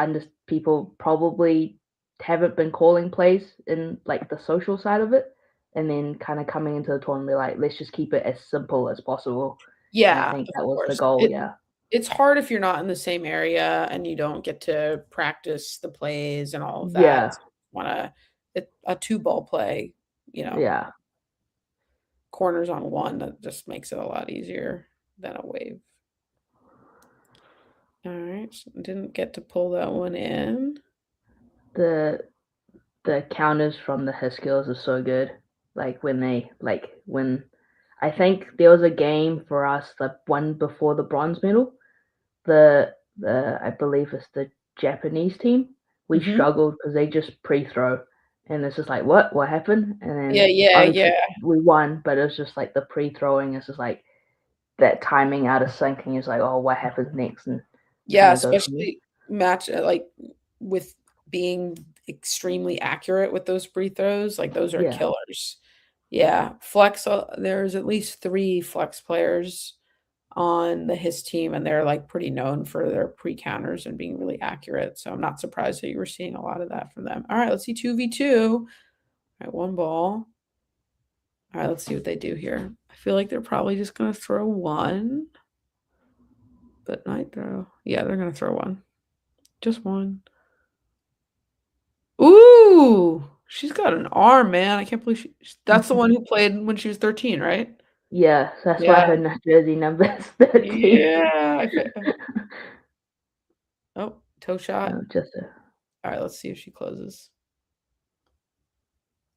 people probably haven't been calling plays in like the social side of it, and then kind of coming into the tournament like let's just keep it as simple as possible. And I Yeah, think of that was the course. goal. Yeah, It's hard if you're not in the same area and you don't get to practice the plays and all of that. yeah, So wanna a 2-ball play, you know, yeah. corners on 1, that just makes it a lot easier than a wave. Alright, so didn't get to pull that one in. The the counters from the Huskills are so good. When I think there was a game for us, the one before the bronze medal, the I believe it's the Japanese team. We Mhm. struggled because they just pre-throw, and it's just like what happened? And Yeah, then yeah, obviously yeah. we won, but it was just like the pre-throwing is just like that timing out of sync, and it's like oh what happens next, and Yeah, kind of go from there. especially like, with being extremely accurate with those free throws, like, those are Yeah, killers. Yeah, flex, there's at least 3 flex players on the his team, and they're, like, pretty known for their pre-counters and being really accurate, so I'm not surprised that you were seeing a lot of that from them. Alright, let's see 2v2. Alright, 1 ball. Alright, let's see what they do here. I feel like they're probably just gonna throw 1, but might throw yeah, they're gonna throw 1. Just 1. Ooh! She's got an arm, man. I can't believe that's the one who played when she was 13, right? yeah. So that's why Yeah. her jersey number is 13. Yeah, I fe oh, toe shot. Just a Alright, let's see if she closes.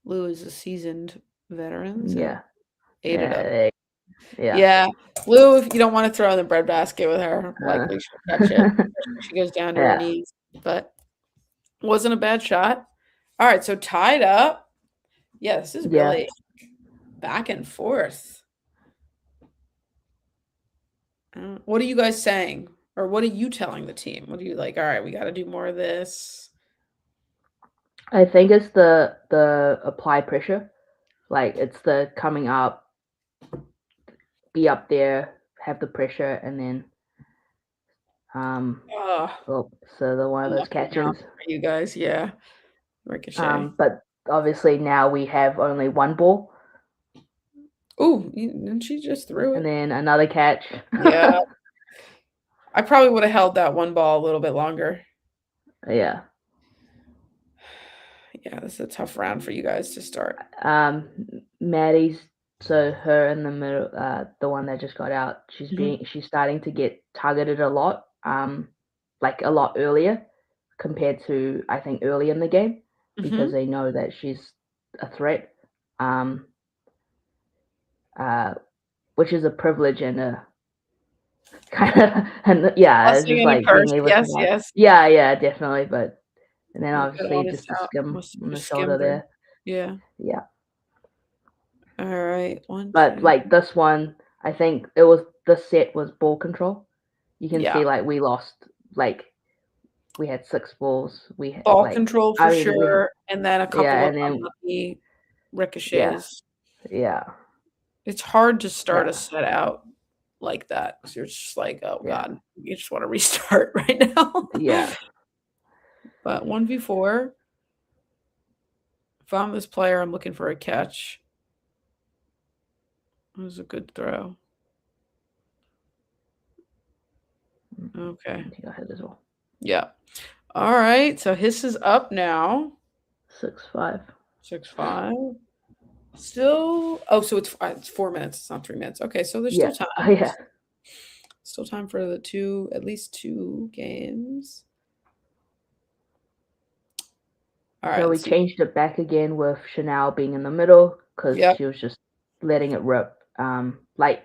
Lou is a seasoned veteran, so yeah, ate it up. yeah. Yeah. Lou, if you don't wanna throw in the breadbasket with her, Uh, likely she'll catch it, especially if she goes down to her yeah, knees, but wasn't a bad shot. Alright, so tied up. Yeah, this is yeah. really back and forth. What are you guys saying? Or what are you telling the team? What are you like, "Alright, we gotta do more of this." I think it's the apply pressure. Like it's the coming up, be up there, have the pressure, and then um. Ugh, Oh, so the one of those unlucky now catches. for you guys, yeah. Ricochet. But obviously now we have only one ball, Ooh, and she just threw and it. then another catch. Yeah. I probably would have held that one ball a little bit longer. Yeah. Yeah, this is a tough round for you guys to start. Um, Maddie's so her in the middle, the one that just got out. Mhm. She's starting to get targeted a lot, like a lot earlier compared to I think early in the game because Mhm. they know that she's a threat, um, uh, which is a privilege and a kind of and yeah, it's Blessing just and a like being curse. able to Yes, not. yes. Yeah, yeah, definitely, but and then You could obviously almost just a out skim almost on the just shoulder skimmed her. there. Yeah. Yeah. Alright, 1, But 2. like this one, I think it was the set was ball control. You can Yeah. see like we lost like we had 6 balls. Ball Like control for I mean we had sure, and then a couple yeah, of and then unlucky yeah, ricochets. yeah, It's hard to start a yeah, set out like that because 'cause you're just like, "Oh yeah, god." You just wanna restart right now. yeah, But 1v4, if I'm this player, I'm looking for a catch. It was a good throw. mm, Okay. she got hit as well. Yeah. Alright, so his is up now. 6-5. 6-5. Still oh, so it's 4 minutes, it's not 3 minutes. Okay, so there's Yeah. still time. Oh yeah. Still time for the 2 at least 2 games. Alright, So we let's see. changed it back again with Chanel being in the middle because Yep. she was just letting it rip. Like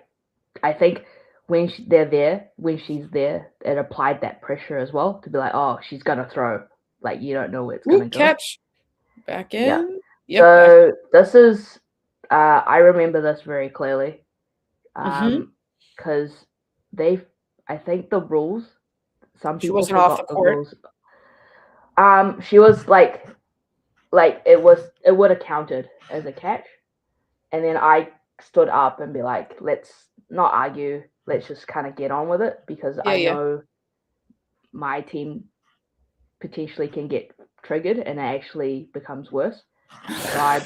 I think when they're there, when she's there, it applied that pressure as well to be like, oh, she's gonna throw. Like you don't know where it's gonna Oop, go. catch. Back Yeah. in. Yep, back. So this is, I remember this very clearly, Mhm. because they, I think the rules. Some She people wasn't off the forgot the court. rules. She was like it would have counted as a catch, and then I stood up and be like, let's not argue. Let's just kind of get on with it because Yeah, I yeah. know my team potentially can get triggered and it actually becomes worse. So I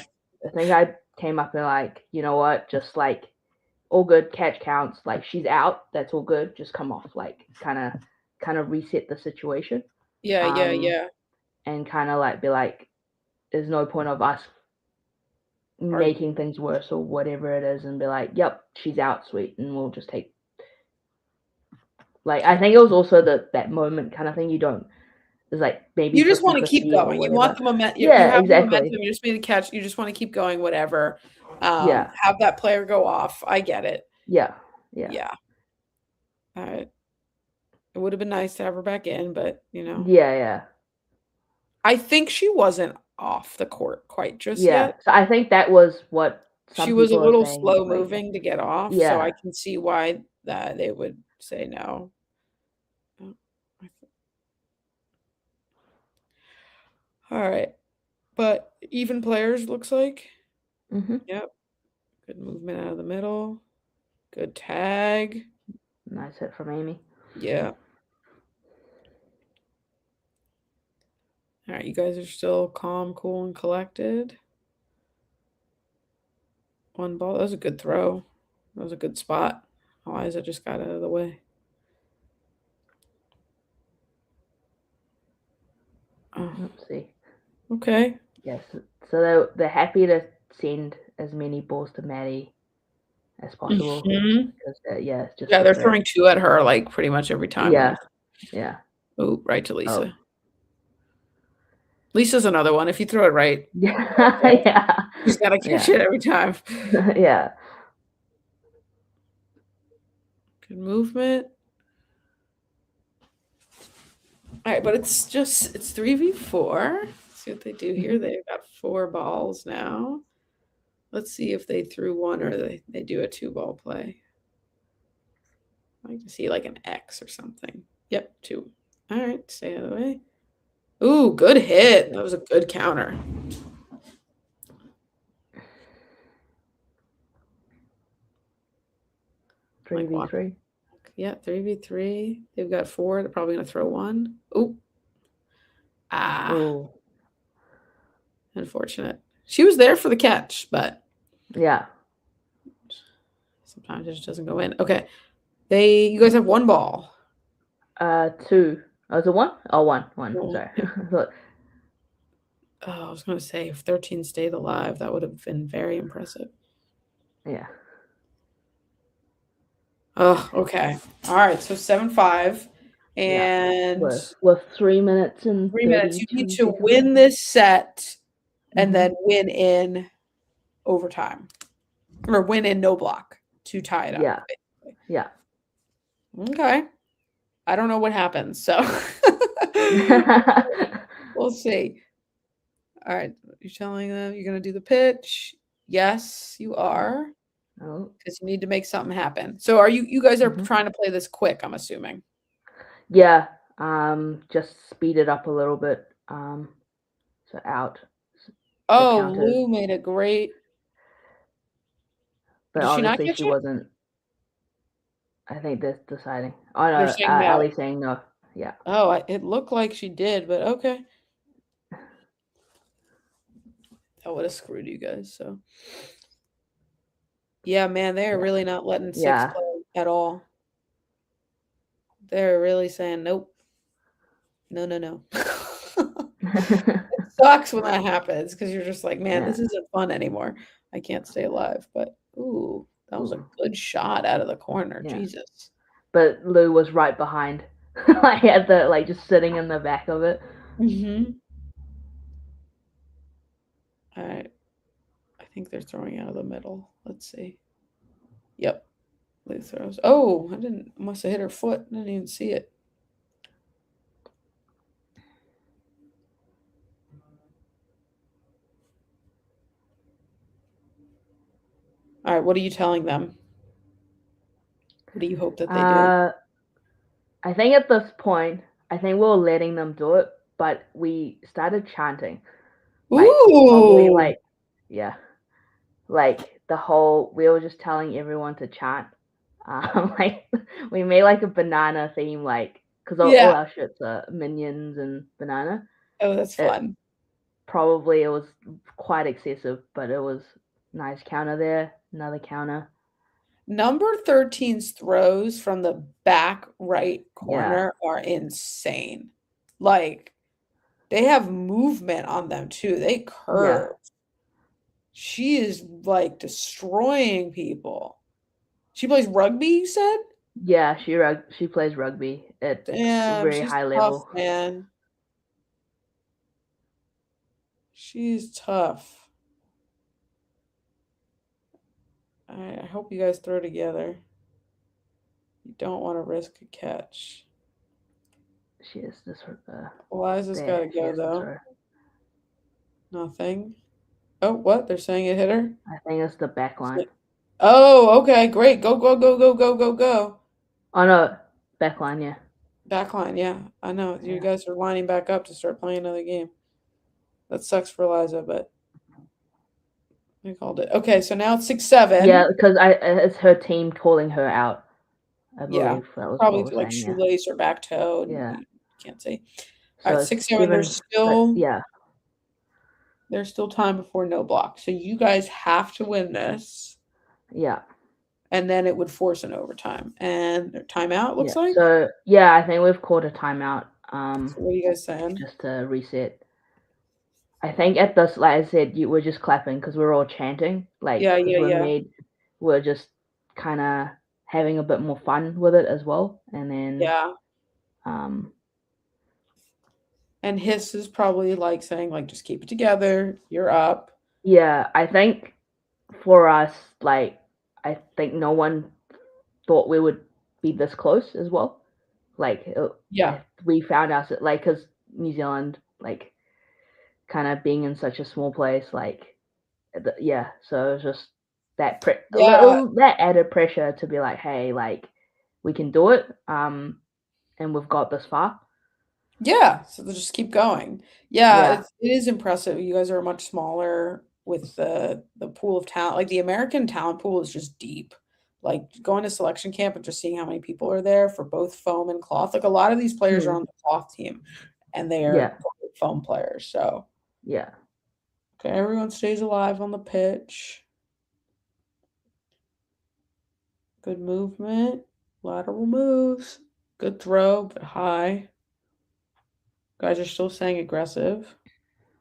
think I came up and like, you know what, just like all good, catch counts, like she's out, that's all good, just come off, like kind of reset the situation. Yeah, yeah, Um yeah. and kind of like be like, there's no point of us Argue. making things worse or whatever it is and be like, yep, she's out, sweet, and we'll just take like I think it was also that moment kind of thing you don't it's like maybe You just wanna keep 50-50 or going. You want whatever. the you Yeah, have the exactly. momentum, you just need to catch you just wanna keep going, whatever. Yeah. Have that player go off. I get it. Yeah. Yeah. Yeah. It would have been nice to have her back in, but, Yeah, yeah. I think she wasn't off the court quite just Yeah. yet. So I think that was what She some was a people are little saying, slow like moving to get off, so I yeah. can see why that they would say no. Oh, I th Alright, but even players looks like. Mhm. Yep, good movement out of the middle, good tag. Nice hit from Amy. Yeah. Alright, you guys are still calm, cool, and collected. One ball. That was a good throw. That was a good spot. Eliza just got out of the way. Oh, Let's see. okay. Yes. So they're happy to send as many balls to Maddie as possible Mhm. because yeah, it's just Yeah, with they're her. throwing 2 at her, like, pretty much every time when Yeah. there's Yeah. oh, right to Oh. Lisa. Lisa's another one. If you throw it right, Yeah. yeah, Yeah. she's gotta catch Yeah. it every time. Yeah. Good movement. Alright, but it's 3v4. See what they do here. Mhm. They've got 4 balls now. Let's see if they threw 1 or they do a 2-ball play. I like to see, like, an X or something. Yep, 2. Alright, stay out of the way. Ooh, good hit. That was a good counter. 3 Like, v watch. 3. Yeah, 3v3. They've got 4. They're probably gonna throw 1. Ooh. Ah, Oh. unfortunate. She was there for the catch, but Yeah. sometimes it just doesn't go in. Okay. You guys have 1 ball. 2. Oh, is it 1? Oh, 1. 1. Well, Sorry. yeah. I thought Oh, I was gonna say if 13 stayed alive, that would have been very impressive. yeah. Oh, okay. Alright, so 7-5, Yeah. and With 3 minutes and 3 minutes. You need 32 to seconds left. win this set and Mhm. then win in overtime, or win in no block to tie it up, Yeah. basically. Yeah. Okay. I don't know what happens, so we'll see. Alright, you're telling them you're gonna do the pitch. Yes, you are, Oh. because you need to make something happen. So are you guys are Mhm. trying to play this quick, I'm assuming? Yeah. Just speed it up a little bit. So out the Oh, counters, Lou made a great but did she not obviously catch she it? wasn't. I think they're deciding. Oh They're no, saying no. Ellie's saying no. Yeah. Oh, it looked like she did, but okay. That would have screwed you guys, so yeah, man, they are Yeah. really not letting 6 Yeah. play at all. They're really saying, "Nope. No, no, no." It sucks when that happens because 'cause you're just like, "Man, Yeah. this isn't fun anymore. I can't stay alive." But, ooh, that was a Ooh. good shot out of the corner, Yeah. Jesus. But Lou was right behind. Like at the like just sitting in the back of it. Mhm. Alright, I think they're throwing out of the middle. Let's see. Yep, Lou throws. Oh, I didn't must have hit her foot. I didn't even see it. Alright, what are you telling them? What do you hope that they do? Uh I think at this point, I think we were letting them do it, but we started chanting. Like probably Ooh! like yeah. Like the whole we were just telling everyone to chant. Like we made like a banana theme, like because all Yeah. our shirts are minions and banana. Oh, that's It fun. probably it was quite excessive, but it was nice counter there, another counter. Number 13's throws from the back right Yeah, corner are insane. Like, they have movement on them too. They yeah, curve. She is like destroying people. She plays rugby, you said? yeah. She plays rugby at a Damn, very she's high tough, level. man. She's tough. I hope you guys throw together. You don't want to risk a catch. She is this Eliza's got there. to She go, has to though. throw. Nothing. Oh, what? They're saying it hit her? I think it's the back line. Oh, okay, great. Go, go, go, go, go, go, go. Oh no, back line. Yeah, Backline, yeah. I know. You yeah, guys are lining back up to start playing another game. That sucks for Eliza, but we called it. Okay, so now it's 6-7. yeah. Because it's her team calling her out. I Yeah. believe that was Probably what we're to like saying. Yeah, shoelace or back toe, and yeah. you can't see. All right, So 6-7. 7, but yeah, There's still time before no block. So you guys have to win this, yeah, and then it would force an overtime. And timeout looks yeah. like. So yeah, I think we've called a timeout. So what are you guys saying? Just to reset. I think at this, like I said, you were just clapping because we're all chanting, like Yeah, because yeah, yeah, we're just kind of having a bit more fun with it as well, and then yeah. um, And Hiss is probably like saying like just keep it together. You're up. yeah, I think for us, like I think no one thought we would be this close as well. Like Yeah, we found us like because New Zealand, like kind of being in such a small place, like yeah, so it's just a yeah, little that added pressure to be like, hey, like we can do it, and we've got this far. yeah. So they'll just keep going. Yeah, Yeah, it is impressive. You guys are much smaller with the pool of talent. Like the American talent pool is just deep. Like going to selection camp and just seeing how many people are there for both foam and cloth. Like a lot of these players are mm, on the cloth team and they are yeah, foam players. So yeah. okay, everyone stays alive on the pitch. Good movement, lateral moves, good throw, but high. Guys are still staying aggressive,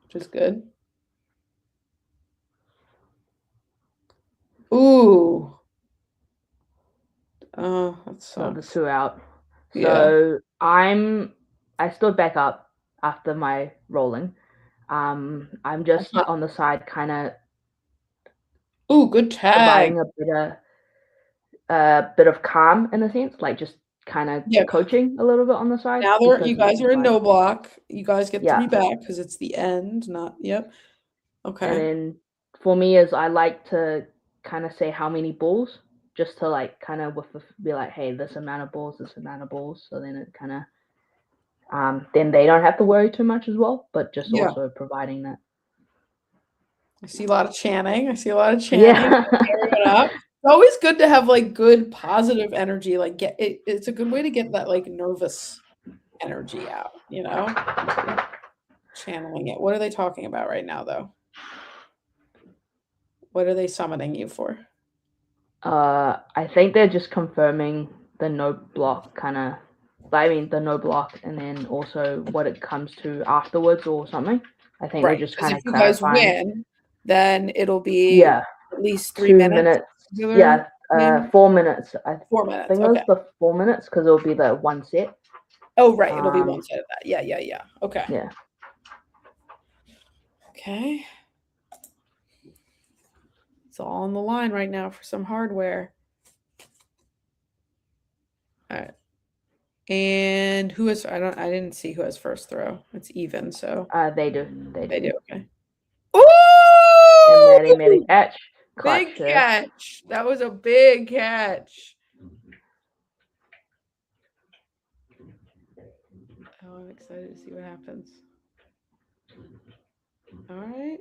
which is good. Ooh, that So the sucks. two out. Yeah. So I stood back up after my rolling. I'm just Uh-huh. on the side, kind of Ooh, good tag. providing a bit of calm in a sense, like just kind of Yeah. coaching a little bit on the side Now you because guys are in like no block. You guys get yeah. 3 back because it's the end, not yep. And Okay. then for me is I like to kind of say how many balls just to like kind of be like, hey, this amount of balls, this amount of balls. So then it kind of then they don't have to worry too much as well, but just Yeah. also providing that. I see a lot of chanting. I see a lot of chanting. Yeah. Everyone up. It's always good to have like good positive energy. Like it's a good way to get that like nervous energy out, you know? Channeling it. What are they talking about right now though? What are they summoning you for? I think they're just confirming the no block kind of. I mean, the no block, and then also what it comes to afterwards or something. I think they're Right. just Because kind if of you guys clarifying. win, then it'll be Yeah, at least 3 minutes2 minutes. regular Yeah, game. 4 minutes. I 4 minutes. think it was Okay. the 4 minutes because it'll be the one set. Oh, right. It'll be one Um, side of that. Yeah, yeah, yeah. Okay. yeah. Okay. It's all on the line right now for some hardware. All right. And who is I didn't see who has first throw. It's even, so They do. They they do. do. Okay. And Maddie made a Ooh! catch. Clutch Big there catch. That was a big catch. Oh, I'm excited to see what happens. All right.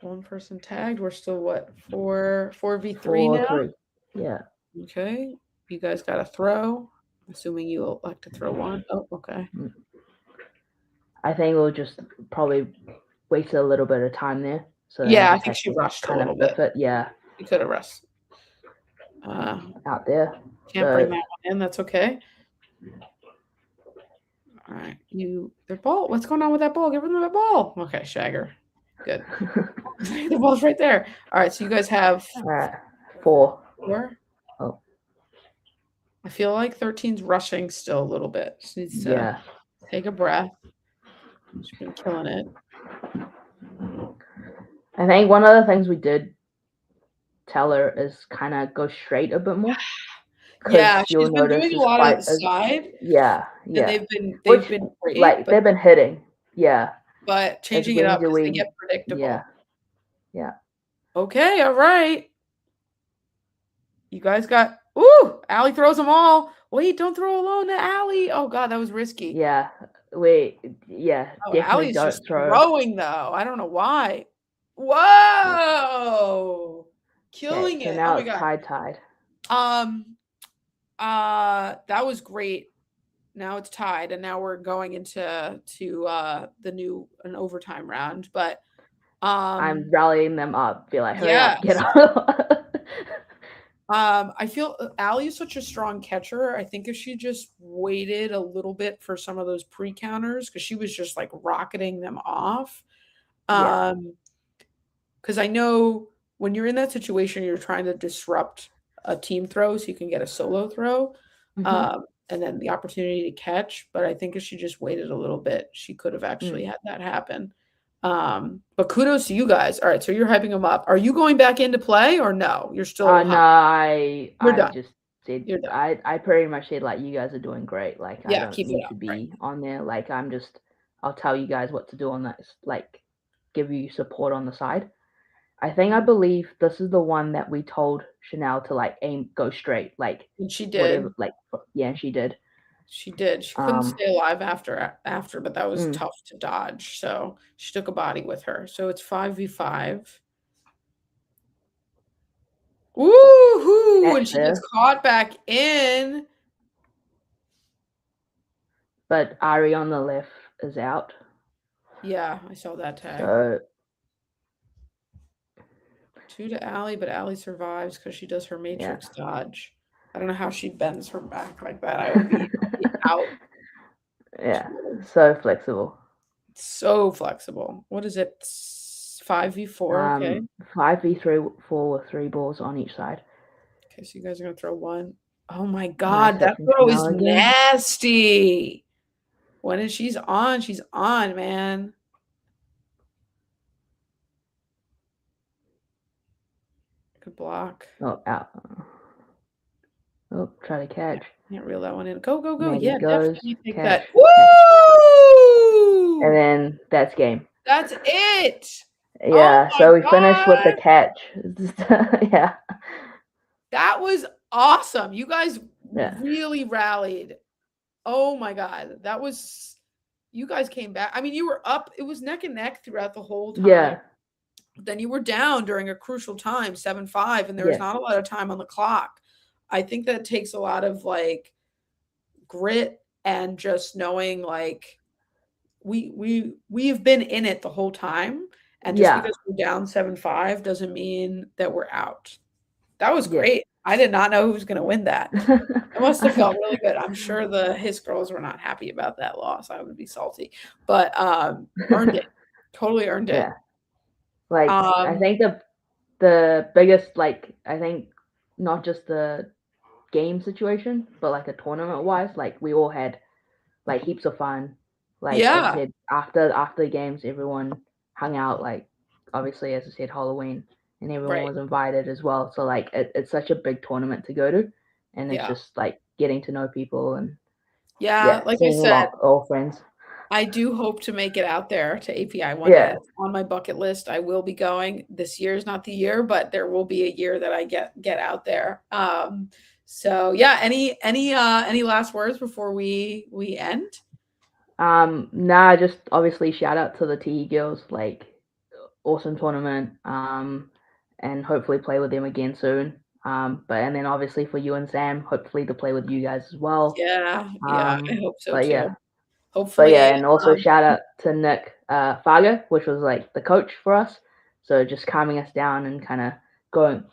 One person tagged. We're still what? 4v3 for now? 3. Yeah. Okay. You guys got to throw. Assuming you like to throw one. Oh, okay. Mm. I think we'll just probably waste a little bit of time there, so then we Yeah, I just think have she to rushed a kind of little bit. biff it, yeah, You could have rushed. Uh, out there. can't bring So that one in. That's okay. All right. Their ball. What's going on with that ball? Give them the ball. Okay, Shagger. Good. The ball's right there. All right. So you guys have all right, 4. 4. Oh, I feel like 13's rushing still a little bit. She needs to yeah. take a breath. She's been killing it. I think one of the things we did tell her is kind of go straight a bit more, Yeah, because she's you'll been doing notice a it's lot of quite the as side, yeah, and yeah. they've Which, been great, like, but they've been hitting, yeah. As changing it wings up are because they we get yeah, predictable. yeah, Okay, all right. You guys got ooh, Allie throws them all. Wait, don't throw alone to Allie. Oh god, that was risky. yeah. We yeah, Oh, definitely Allie's don't just throw. throwing though. I don't know why. Whoa! Okay, Killing so it. Oh now my it's god. tied. Um that was great. Now it's tied and now we're going into the new an overtime round, but I'm um rallying them up, be like, "Hurry up, get yes. up." I feel Allie is such a strong catcher. I think if she just waited a little bit for some of those pre-counters, because she was just like rocketing them off. Yeah, Um, because I know when you're in that situation, you're trying to disrupt a team throw so you can get a solo throw, mhm, and then the opportunity to catch. But I think if she just waited a little bit, she could have mm. actually had that happen. But kudos to you guys. All right, so you're hyping them up. Are you going back into play or no? You're still No, you're I done. just said You're done. I pretty much said, like, "You guys are doing great, like, I Yeah, don't keep it need to up. Right. be on there, like, I'll tell you guys what to do on that like, give you support on the side." I Mhm. believe this is the one that we told Chanel to, like, go straight, like, And she whatever, did. like, yeah, she did. She did. She couldn't Um, stay alive after, but that was mm, tough to dodge. So she took a body with her. So it's 5v5. Woohoo! And catch she gets there, caught back in. but Ari on the left is out, Yeah, I saw that tag. so 2 to Allie, but Allie survives because she does her yeah. matrix dodge. I don't know how she bends her back like that. I'll be out. Yeah, She would. so flexible. So flexible. What is it? 5v4. Okay. 5v3 4 with 3 balls on each side. Okay, so you guys are gonna throw one. Oh my Nice god, hit that from throw is Chanel again. nasty. She's on, man. Good block. Oh, out. Oh, try to catch. Can't reel that one in. Go, go, go. Maybe Yeah, goes, definitely take catch, that. catch. And Woo! then that's game. That's it. Oh Yeah, my so we finished with the god. catch. Yeah, That was awesome. You guys yeah, really rallied. Oh my god. You guys came back. I mean, you were up. It was neck and neck throughout the whole time. yeah, Then you were down during a crucial time, 7-5, and there was yeah, not a lot of time on the clock. I think that takes a lot of like grit and just knowing like we've been in it the whole time. And just yeah, because we're down 7-5 doesn't mean that we're out. That was yeah. great. I did not know who was gonna win that. It must have felt really good. I'm sure the His girls were not happy about that loss. I would be salty. But earned it. Totally earned it. Yeah, like, I Um, think the biggest, like, I think not just the game situation, but, like, a tournament-wise, like, we all had, like, heaps of fun. Like, as I yeah, said, after the games, everyone hung out, like, obviously, as I said, Halloween, and everyone right. was invited as well. So, like, it's such a big tournament to go to, and it's Yeah. just, like, getting to know people and, Yeah, yeah, like I seeing said, all friends. I do hope to make it out there to API one day. Yeah. It's on my bucket list. I will be going. This year is not the year, but there will be a year that I get out there. So yeah, any last words before we end? Nah, just obviously shout out to the TE girls, like, awesome tournament, and hopefully play with them again soon. But and then obviously for you and Sam, hopefully to play with you guys as well. Yeah, yeah, I hope so But too. yeah, Hopefully, and also um shout out to Nick Fargo, which was like the coach for us. So just calming us down and kind of going,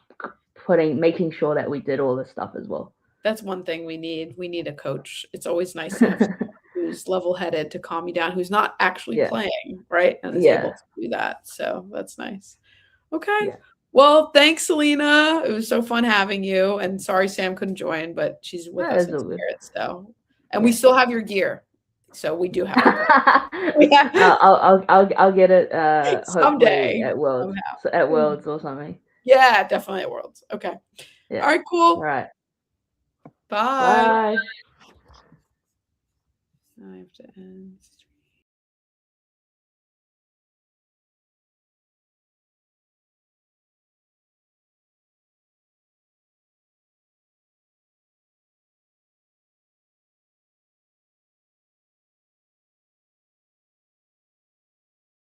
making sure that we did all this stuff as well. that's one thing we need. We need a coach. It's always nice to have someone who's level-headed to calm you down, who's not actually Yeah, playing, right? And is able yeah, to do that. So that's nice. Okay. yeah. Well, thanks, Celena. It was so fun having you. And sorry Sam couldn't join, but she's with That us is in all good. spirit. So, and we Yeah. still have your gear. So we do have to play. Yeah. I'll get it. Hopefully Someday. at Worlds, Somehow. or something. Yeah, definitely at Worlds. Okay. All Yeah. right, All cool. right. Bye. Bye. I have to end.